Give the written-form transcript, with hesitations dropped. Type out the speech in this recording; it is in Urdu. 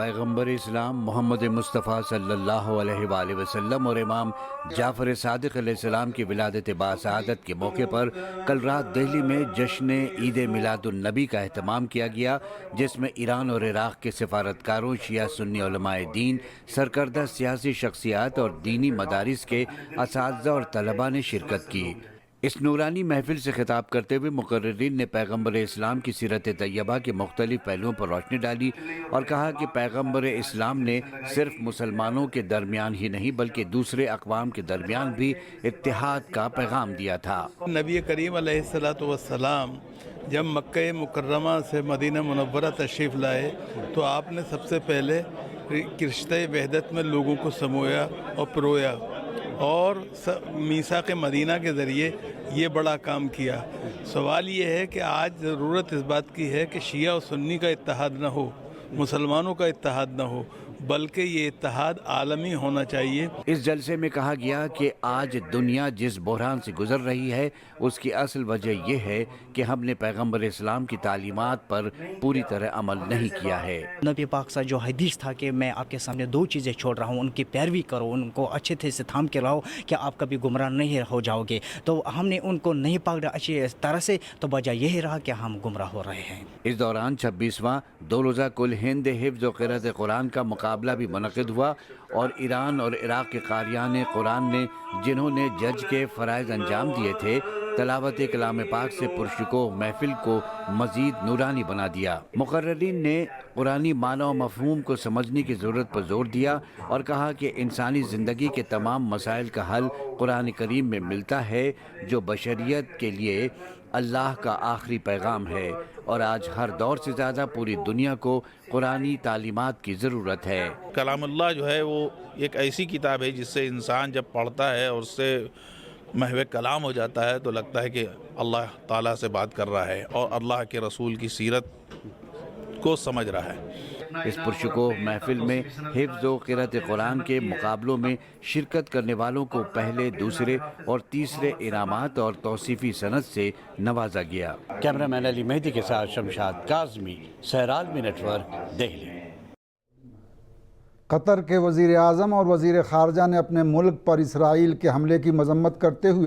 پیغمبر اسلام محمد مصطفیٰ صلی اللہ علیہ وآلہ وسلم اور امام جعفر صادق علیہ السلام کی ولادت باسعادت کے موقع پر کل رات دہلی میں جشن عید میلاد النبی کا اہتمام کیا گیا، جس میں ایران اور عراق کے سفارتکاروں، شیعہ سنی علماء دین، سرکردہ سیاسی شخصیات اور دینی مدارس کے اساتذہ اور طلباء نے شرکت کی۔ اس نورانی محفل سے خطاب کرتے ہوئے مقررین نے پیغمبر اسلام کی سیرت طیبہ کے مختلف پہلوؤں پر روشنی ڈالی اور کہا کہ پیغمبر اسلام نے صرف مسلمانوں کے درمیان ہی نہیں بلکہ دوسرے اقوام کے درمیان بھی اتحاد کا پیغام دیا تھا۔ نبی کریم علیہ السلام جب مکہ مکرمہ سے مدینہ منورہ تشریف لائے تو آپ نے سب سے پہلے رشتہ وحدت میں لوگوں کو سمویا اور پرویا، اور میثاق مدینہ کے ذریعے یہ بڑا کام کیا۔ سوال یہ ہے کہ آج ضرورت اس بات کی ہے کہ شیعہ و سنی کا اتحاد نہ ہو، مسلمانوں کا اتحاد نہ ہو، بلکہ یہ اتحاد عالمی ہونا چاہیے۔ اس جلسے میں کہا گیا کہ آج دنیا جس بحران سے گزر رہی ہے اس کی اصل وجہ یہ ہے کہ ہم نے پیغمبر اسلام کی تعلیمات پر پوری طرح عمل نہیں کیا ہے۔ نبی پاک سے جو حدیث تھا کہ میں آپ کے سامنے دو چیزیں چھوڑ رہا ہوں، ان کی پیروی کرو، ان کو اچھے طرح سے تھام کے رہو کہ آپ کبھی گمراہ نہیں ہو جاؤ گے، تو ہم نے ان کو نہیں پکڑا اچھی طرح سے، تو وجہ یہی رہا کہ ہم گمراہ ہو رہے ہیں۔ اس دوران 26واں دو روزہ کل ہند حفظ و قراءت قرآن کا مقابلہ بھی منعقد ہوا اور ایران اور عراق کے قاریان قرآن نے جنہوں نے جج کے فرائض انجام دیے تھے، تلاوت کلام پاک سے پرشکوہ محفل کو مزید نورانی بنا دیا۔ مقررین نے قرآنی معنی و مفہوم کو سمجھنے کی ضرورت پر زور دیا اور کہا کہ انسانی زندگی کے تمام مسائل کا حل قرآن کریم میں ملتا ہے، جو بشریت کے لیے اللہ کا آخری پیغام ہے، اور آج ہر دور سے زیادہ پوری دنیا کو قرآنی تعلیمات کی ضرورت ہے۔ کلام اللہ جو ہے وہ ایک ایسی کتاب ہے جس سے انسان جب پڑھتا ہے اور اس سے محو کلام ہو جاتا ہے تو لگتا ہے کہ اللہ تعالیٰ سے بات کر رہا ہے اور اللہ کے رسول کی سیرت کو سمجھ رہا ہے۔ اس پرشکوہ محفل میں حفظ و قراءت قرآن کے مقابلوں میں شرکت کرنے والوں کو پہلے، دوسرے اور تیسرے انعامات اور توصیفی سند سے نوازا گیا۔ کیمرہ مین علی مہدی کے ساتھ شمشاد کاظمی، سہرالمی نیٹ ورک، دہلی۔ قطر کے وزیر اعظم اور وزیر خارجہ نے اپنے ملک پر اسرائیل کے حملے کی مذمت کرتے ہوئے